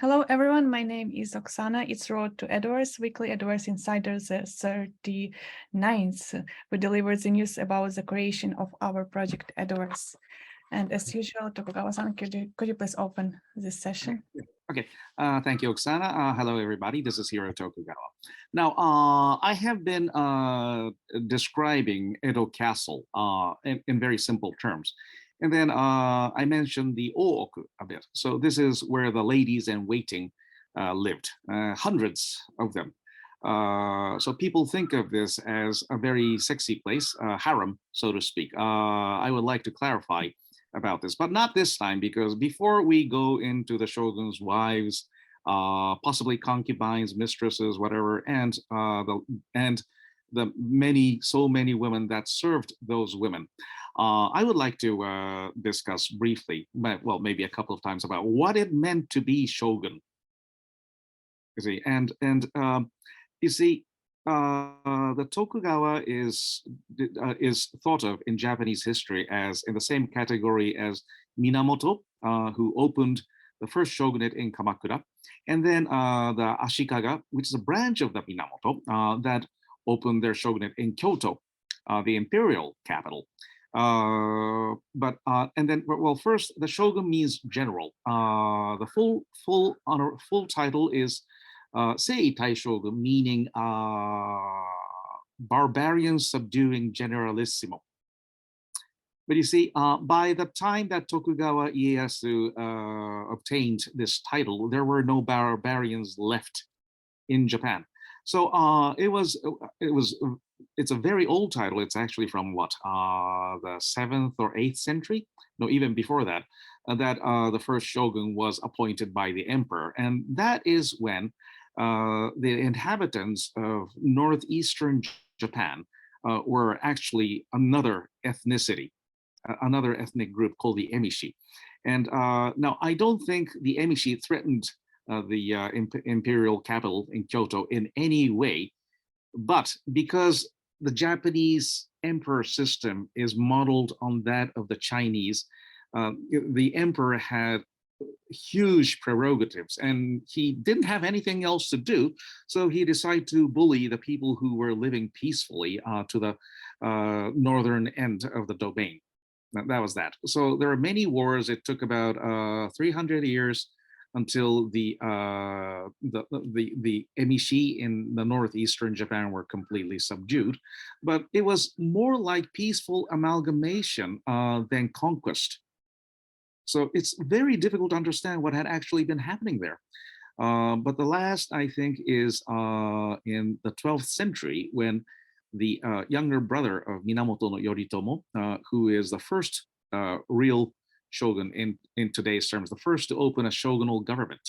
Hello, everyone. My name is Oksana. It's Road to Edoverse, weekly Edoverse Insider, the 39th. We deliver the news about the creation of our project Edoverse. And as usual, Tokugawa-san, could you please open this session? Okay, thank you, Oksana. Hello, everybody. This is Iehiro Tokugawa. Now, I have been describing Edo Castle in very simple terms. And then I mentioned the Ooku a bit. So this is where the ladies in waiting lived, hundreds of them. So people think of this as a very sexy place, harem, so to speak. I would like to clarify about this, but not this time, because before we go into the shogun's wives, possibly concubines, mistresses, whatever, and the so many women that served those women, I would like to discuss briefly, well, maybe a couple of times, about what it meant to be shogun. You see, you see, the Tokugawa is thought of in Japanese history as in the same category as Minamoto, who opened the first shogunate in Kamakura, and then the Ashikaga, which is a branch of the Minamoto, that opened their shogunate in Kyoto, the imperial capital. And then, well, first, the shogun means general. The full title is Sei Taishogun, meaning barbarian subduing generalissimo. But you see, by the time that Tokugawa Ieyasu obtained this title, there were no barbarians left in Japan. So it's a very old title. It's actually from what, the 7th or 8th century? No, even before that, that the first shogun was appointed by the emperor. And that is when the inhabitants of northeastern Japan were actually another ethnicity, another ethnic group called the Emishi. And now I don't think the Emishi threatened the imperial capital in Kyoto in any way, but because the Japanese emperor system is modeled on that of the Chinese, the emperor had huge prerogatives and he didn't have anything else to do. So he decided to bully the people who were living peacefully to the northern end of the domain. That was that. So there are many wars. It took about 300 years until the emishi in the northeastern Japan were completely subdued. But it was more like peaceful amalgamation than conquest. So it's very difficult to understand what had actually been happening there. But the last, I think, is in the 12th century, when the younger brother of Minamoto no Yoritomo, who is the first real shogun in today's terms, the first to open a shogunal government,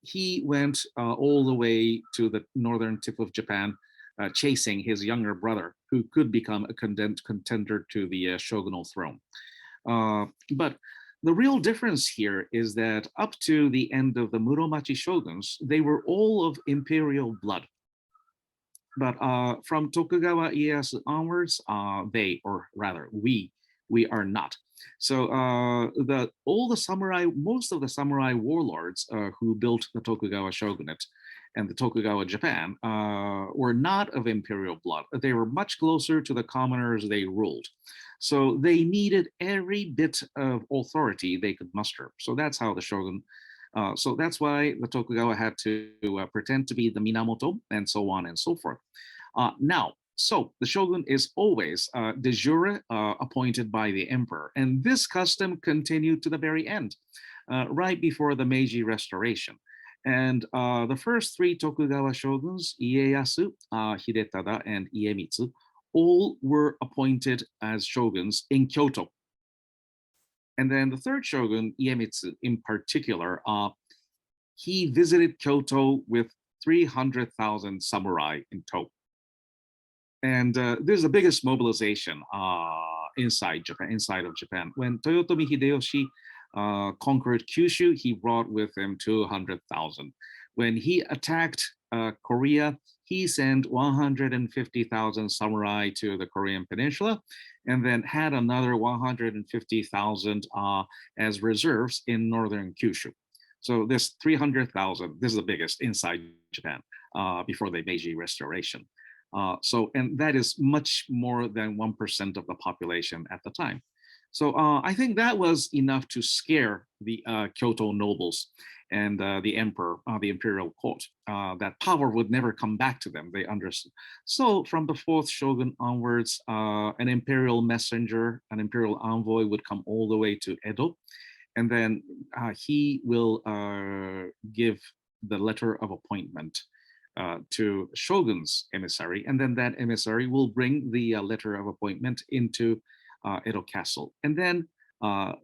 he went all the way to the northern tip of Japan, chasing his younger brother, who could become a contender to the shogunal throne. But the real difference here is that up to the end of the Muromachi shoguns, they were all of imperial blood. But from Tokugawa Ieyasu onwards, they, or rather we are not. So most of the samurai warlords who built the Tokugawa shogunate and the Tokugawa Japan were not of imperial blood. They were much closer to the commoners they ruled. So they needed every bit of authority they could muster. So that's how the shogun, so that's why the Tokugawa had to pretend to be the Minamoto and so on and so forth. So the shogun is always de jure appointed by the emperor. And this custom continued to the very end, right before the Meiji Restoration. And the first three Tokugawa shoguns, Ieyasu, Hidetada, and Iemitsu, all were appointed as shoguns in Kyoto. And then the third shogun, Iemitsu in particular, he visited Kyoto with 300,000 samurai in tow. And there's the biggest mobilization inside of Japan. When Toyotomi Hideyoshi conquered Kyushu, he brought with him 200,000. When he attacked Korea, he sent 150,000 samurai to the Korean peninsula, and then had another 150,000 as reserves in northern Kyushu. So this 300,000, this is the biggest inside Japan before the Meiji Restoration. And that is much more than 1% of the population at the time. So I think that was enough to scare the Kyoto nobles and the emperor, the imperial court, that power would never come back to them, they understood. So from the fourth shogun onwards, an imperial messenger, an imperial envoy would come all the way to Edo, and then he will give the letter of appointment to shogun's emissary, and then that emissary will bring the letter of appointment into Edo Castle, and then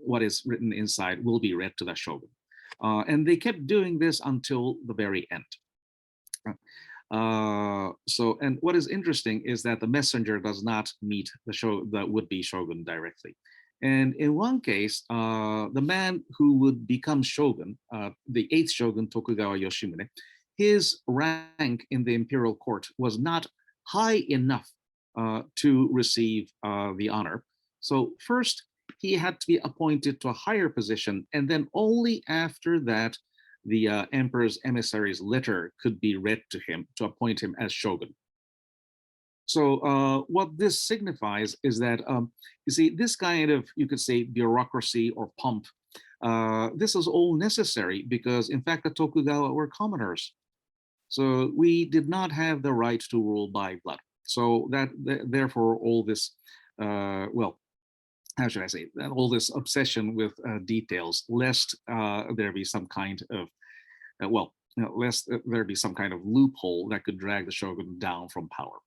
what is written inside will be read to the shogun. And they kept doing this until the very end. And what is interesting is that the messenger does not meet the would-be shogun directly. And in one case, the man who would become shogun, the 8th shogun Tokugawa Yoshimune, his rank in the imperial court was not high enough to receive the honor. So first, he had to be appointed to a higher position, and then only after that, the emperor's emissary's letter could be read to him to appoint him as shogun. So what this signifies is that, you see, this kind of, you could say, bureaucracy or pomp, this is all necessary because, in fact, the Tokugawa were commoners. So we did not have the right to rule by blood. So therefore, all this, well, how should I say, all this obsession with details, lest there be some kind of, lest there be some kind of loophole that could drag the shogun down from power.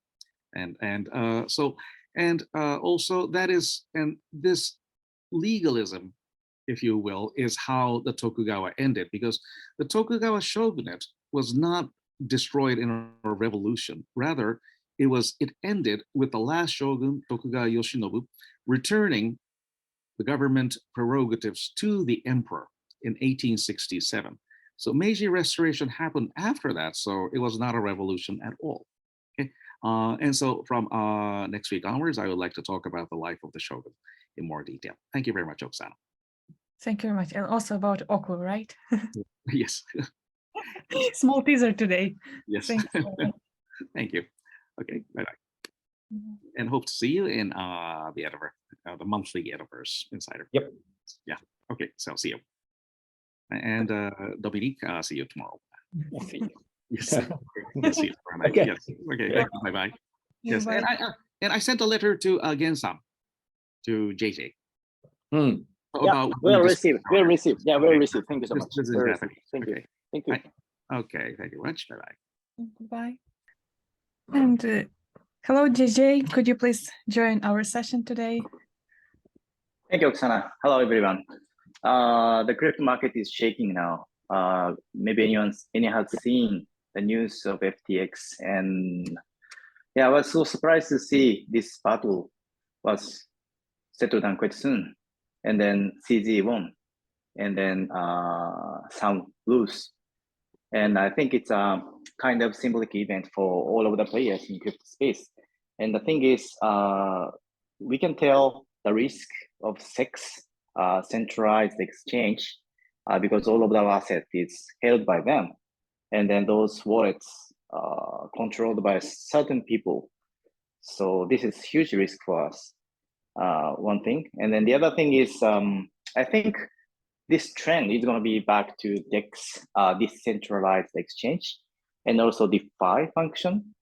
Also that is, and this legalism, if you will, is how the Tokugawa ended, because the Tokugawa shogunate was not destroyed in a revolution. Rather, it ended with the last shogun, Tokugawa Yoshinobu, returning the government prerogatives to the emperor in 1867. So Meiji Restoration happened after that, so it was not a revolution at all. Okay? And so from next week onwards, I would like to talk about the life of the shogun in more detail. Thank you very much, Oksana. Thank you very much. And also about Oku, right? Yes. Small teaser today. Yes. Thanks. Thank you. Okay, bye-bye. And hope to see you in the Edoverse, the monthly Edoverse Insider. Yep. Yeah. Okay. So see you. And Dominique, see you tomorrow. See you. Yes. See you tomorrow. Okay. Yes. Okay. Thank you. Bye-bye. Yes. Bye. And I sent a letter to Gen-san, to JJ. Yeah, About we'll receive. We'll receive. Yeah, we'll Okay. receive. Thank you so much. This is We'll Japanese. receive. Thank you. Okay. Thank you. Okay. Thank you very much. Bye-bye. Goodbye. And hello, JJ. Could you please join our session today? Thank you, Oksana. Hello, everyone. The crypto market is shaking now. Maybe anyone has seen the news of FTX, and yeah, I was so surprised to see this battle was settled down quite soon, and then CZ won, and then some lose, and I think it's a kind of symbolic event for all of the players in crypto space. And the thing is, we can tell the risk of SEX, centralized exchange, because all of the asset is held by them, and then those wallets controlled by certain people. So this is huge risk for us. One thing, and then the other thing is, I think this trend is going to be back to DEX, decentralized exchange, and also DeFi function,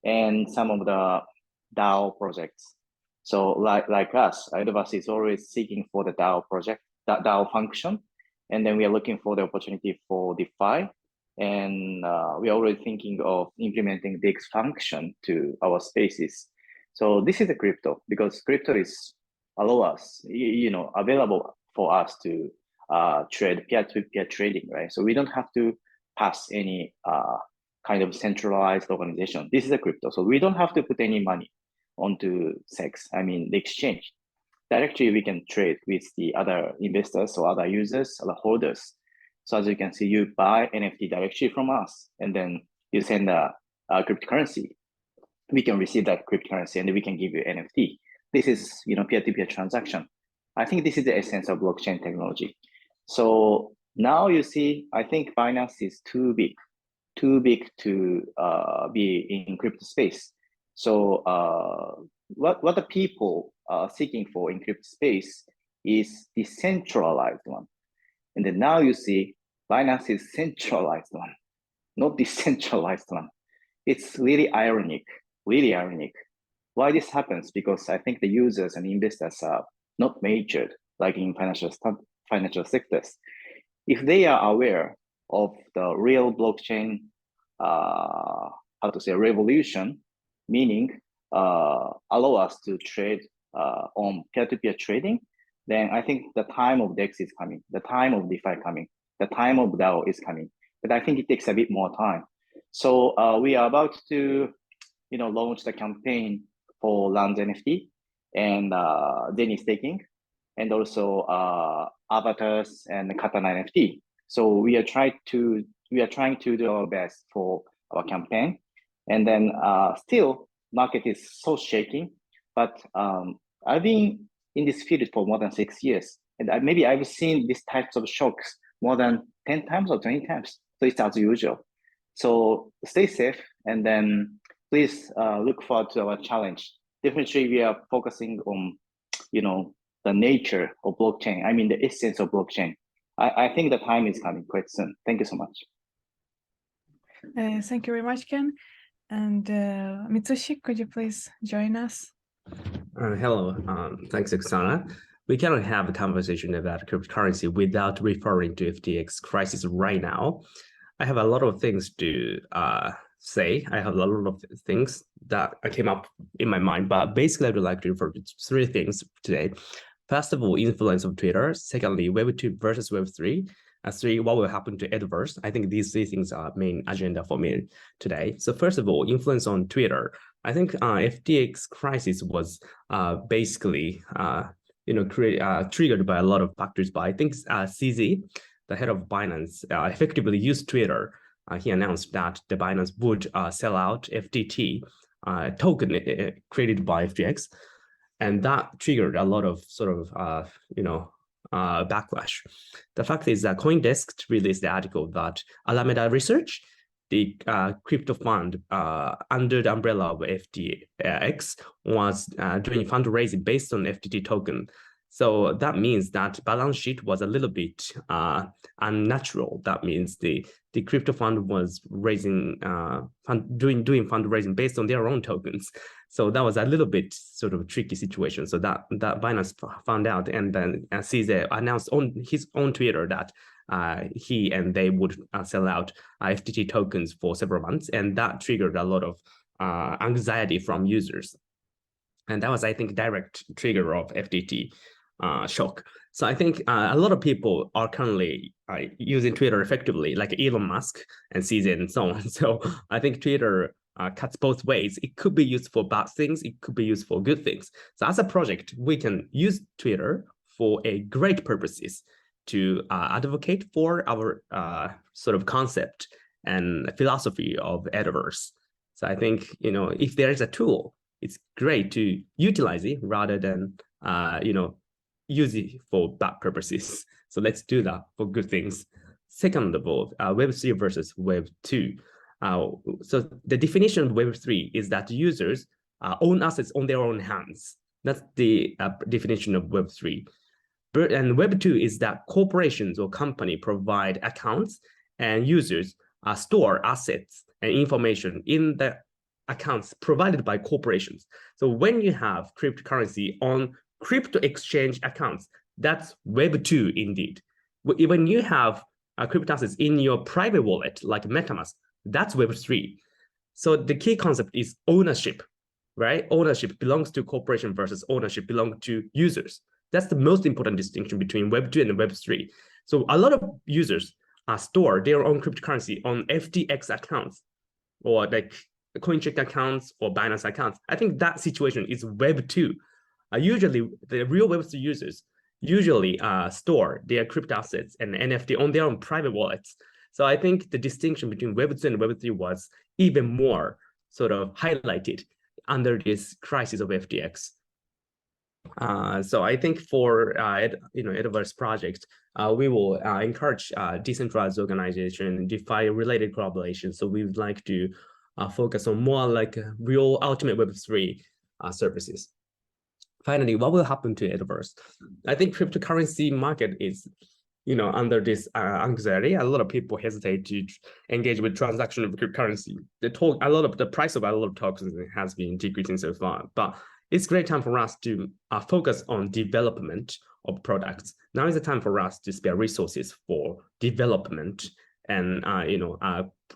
and some of the DAO projects. So like us, Edoverse is always seeking for the DAO project, that DAO function, and then we are looking for the opportunity for DeFi, and we are already thinking of implementing DEX function to our spaces. So this is a crypto, because crypto is available for us to trade peer-to-peer trading, right? So we don't have to pass any kind of centralized organization. This is a crypto, so we don't have to put any money onto SEX, the exchange. Directly, we can trade with the other investors or other users, other holders. So as you can see, you buy NFT directly from us, and then you send a cryptocurrency. We can receive that cryptocurrency, and we can give you NFT. This is peer-to-peer transaction. I think this is the essence of blockchain technology. So now you see, I think Binance is too big to be in crypto space. So what the people are seeking for in crypto space is decentralized one. And then now you see Binance is centralized one, not decentralized one. It's really ironic. Why this happens? Because I think the users and investors are not majored like in financial sectors. If they are aware of the real blockchain, revolution, meaning allow us to trade on peer-to-peer trading, then I think the time of DEX is coming, the time of DeFi coming, the time of DAO is coming. But I think it takes a bit more time. So we are about to, launch the campaign for Lands NFT and Zenny staking, and also avatars and Katana NFT. So we are trying to do our best for our campaign, and then still market is so shaking. But I've been in this field for more than 6 years, and maybe I've seen these types of shocks more than 10 times or 20 times. So it's as usual. So stay safe, and then please look forward to our challenge. Definitely, we are focusing on, the nature of blockchain. I mean, the essence of blockchain. I think the time is coming quite soon. Thank you so much. Thank you very much, Ken. And Mitsushi, could you please join us? Hello, thanks, Oksana. We cannot have a conversation about cryptocurrency without referring to FTX crisis right now. I have a lot of things to say. I have a lot of things that came up in my mind, but basically I would like to refer to 3 things today. First of all, influence of Twitter. Secondly, Web 2 versus Web 3. 3, what will happen to Edoverse? I think these 3 things are main agenda for me today. So first of all, influence on Twitter. I think FTX crisis was basically triggered by a lot of factors. But I think CZ, the head of Binance, effectively used Twitter. He announced that the Binance would sell out FTT token created by FTX. And that triggered a lot of backlash. The fact is that CoinDesk released the article that Alameda Research, the crypto fund under the umbrella of FTX, was doing fundraising based on FTT token. So that means that balance sheet was a little bit unnatural. That means the crypto fund was doing fundraising based on their own tokens. So that was a little bit sort of tricky situation. So that Binance found out, and then CZ announced on his own Twitter that he and they would sell out FTT tokens for several months, and that triggered a lot of anxiety from users. And that was, I think, direct trigger of FTT shock. So I think a lot of people are currently using Twitter effectively, like Elon Musk and CZ and so on. So I think Twitter cuts both ways. It could be used for bad things. It could be used for good things. So as a project, we can use Twitter for a great purposes to advocate for our sort of concept and philosophy of Edoverse. So I think, if there is a tool, it's great to utilize it rather than, use it for bad purposes. So let's do that for good things. Second of all, Web 3 versus Web 2. So the definition of Web 3 is that users own assets on their own hands. That's the definition of Web 3. And Web 2 is that corporations or company provide accounts and users store assets and information in the accounts provided by corporations. So when you have cryptocurrency on crypto exchange accounts, that's Web 2 indeed. When you have crypto assets in your private wallet, like MetaMask, that's Web 3. So the key concept is ownership, right? Ownership belongs to corporation versus ownership belongs to users. That's the most important distinction between Web 2 and Web 3. So a lot of users store their own cryptocurrency on FTX accounts or like CoinCheck accounts or Binance accounts. I think that situation is Web 2. Usually, the real Web 3 users usually store their crypto assets and NFT on their own private wallets. So I think the distinction between Web 2 and Web 3 was even more sort of highlighted under this crisis of FTX. So I think for Edoverse project, we will encourage decentralized organization, DeFi related collaboration. So we would like to focus on more like real ultimate Web3 services. Finally, what will happen to Edoverse? I think cryptocurrency market is, under this anxiety, a lot of people hesitate to engage with transaction of cryptocurrency. The price of a lot of tokens has been decreasing so far, but it's a great time for us to focus on development of products. Now is the time for us to spare resources for development and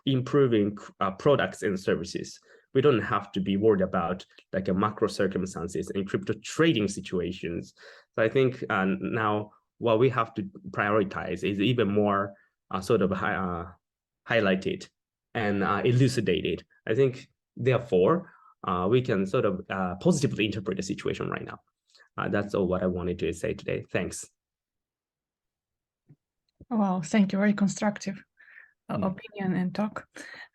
improving products and services. We don't have to be worried about like a macro circumstances and crypto trading situations. So I think now what we have to prioritize is even more highlighted and elucidated. I think therefore we can sort of positively interpret the situation right now. That's all what I wanted to say today. Thanks. Wow, thank you. Very constructive opinion and talk.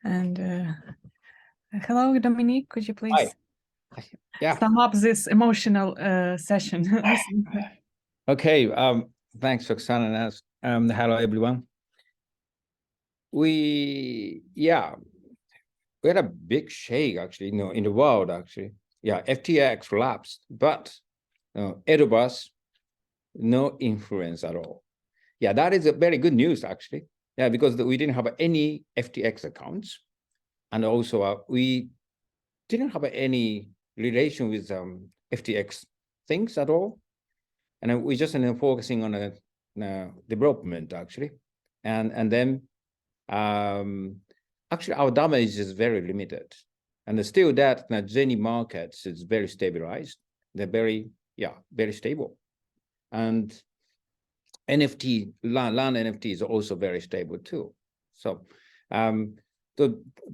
And hello, Dominique. Could you please sum up this emotional session? Okay. Thanks, Oksana. Hello, everyone. We had a big shake actually, in the world actually. Yeah, FTX collapsed, but Edoverse, no influence at all. Yeah, that is a very good news actually. Yeah, because we didn't have any FTX accounts, and also we didn't have any relation with FTX things at all, and we just focusing on development actually, and then actually our damage is very limited, and still that Zenny markets is very stabilized. They're very stable, and NFT, land NFT is also very stable too. So,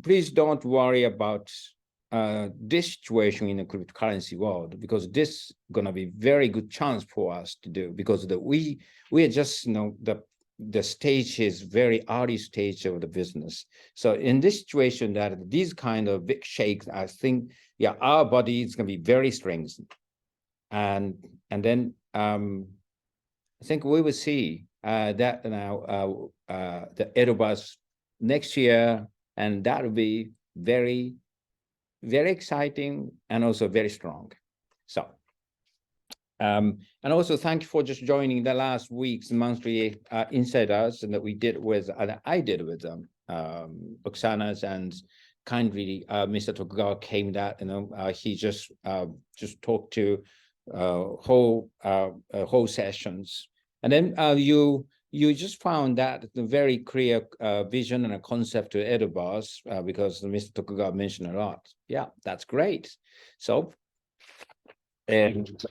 please don't worry about this situation in the cryptocurrency world, because this is gonna be very good chance for us to do, because we are just the stage is very early stage of the business. So in this situation, that these kind of big shakes, I think our body is gonna be very strengthened, and then I think we will see that now the Edoverse next year, and that will be very, very exciting and also very strong. So, and also thank you for just joining the last week's monthly insiders that we did with, I did with Oksana's, and kindly Mr. Tokugawa came that, he just talked to whole sessions. And then you just found that the very clear vision and a concept to Edoverse, because Mr. Tokugawa mentioned a lot. Yeah, that's great. So, and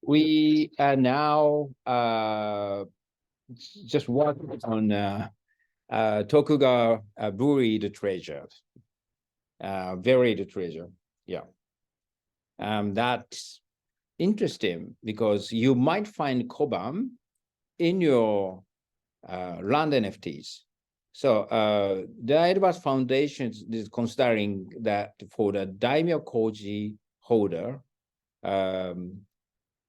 we are now just working on Tokugawa Brewery the treasure, very the treasure. Yeah, that's interesting because you might find Koban in your land NFTs. So the Edoverse Foundation is considering that for the Daimyo Koji holder,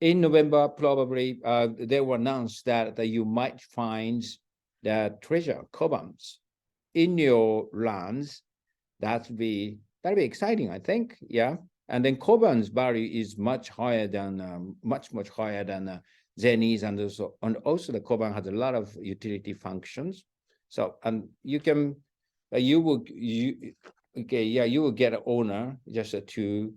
in November, probably they will announce that you might find the treasure Kobans in your lands. That'd be exciting, I think. Yeah. And then Koban's value is much higher than much higher than Zenny's, and also the Koban has a lot of utility functions. So, and you will get an owner just to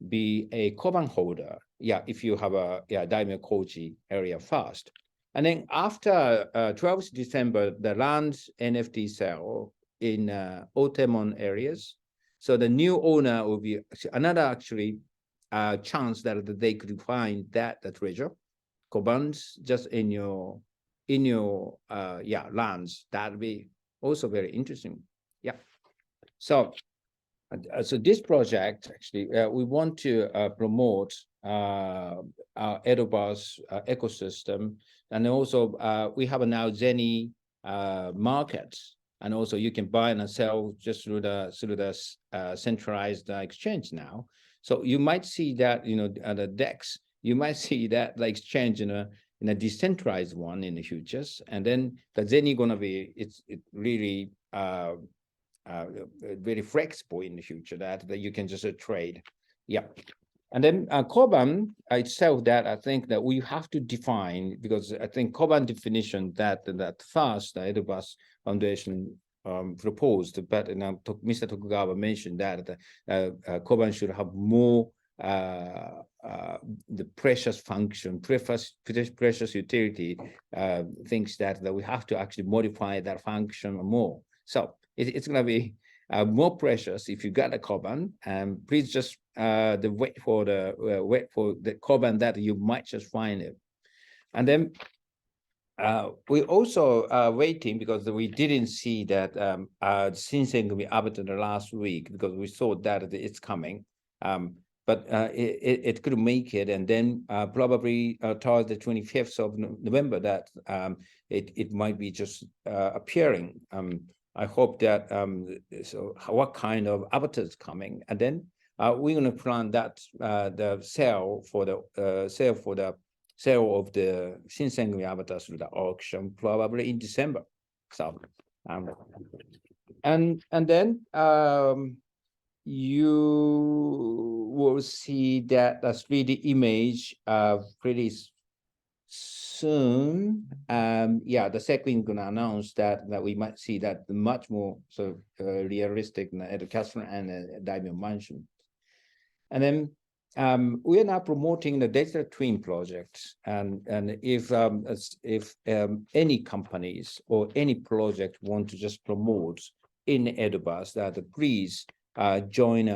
be a Koban holder. Yeah, if you have a Daimyo Koji area first. And then after 12th December, the land NFT sale in Otemon areas. So the new owner will be another actually chance that they could find that the treasure Kobans just in your lands. That'd be also very interesting. Yeah. So this project actually we want to promote our Edoverse ecosystem, and also we have now Zenny market, and also you can buy and sell just through the centralized exchange now. So you might see that the DEX you might see that like exchange in a decentralized one in the futures, and then the Zen gonna be it really very flexible in the future that you can just trade. Yeah. And then Koban itself, that I think that we have to define, because I think Koban definition that first the Edoverse Foundation proposed, but Mr. Tokugawa mentioned that Koban should have more the precious function, precious utility, things that we have to actually modify that function more. So it's going to be more precious if you got a Koban, and please just wait for the Koban that you might just find it. And then we also are waiting because we didn't see that Shinseng will be updated last week because we thought that it's coming. But it could make it, and then probably towards the 25th of November that it might be just appearing. I hope that so what kind of avatar is coming, and then we're going to plan that the sale of the Shinsengumi avatars through the auction probably in December. So and then you will see that the 3D image pretty soon. Yeah, the second gonna announce that we might see that much more realistic at the castle and Daimyo Mansion. And then we are now promoting the digital twin project, and if any companies or any project want to just promote in Edoverse, that please join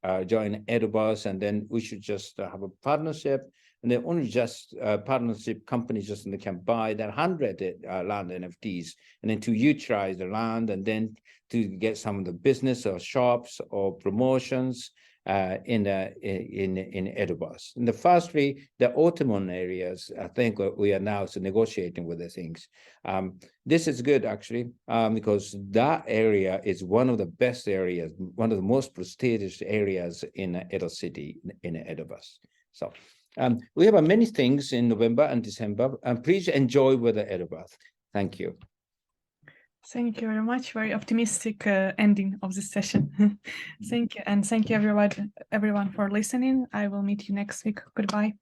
Edoverse, and then we should just have a partnership. And then only just partnership companies just can buy that 100 land NFTs, and then to utilize the land, and then to get some of the business or shops or promotions in Edoverse. And firstly, the Ottoman areas, I think we are now negotiating with the things. This is good actually, because that area is one of the best areas, one of the most prestigious areas in Edo City, in Edoverse. So we have many things in November and December, and please enjoy with the Edoverse. Thank you. Thank you very much. Very optimistic ending of this session. Thank you, and thank you everyone for listening. I will meet you next week. Goodbye.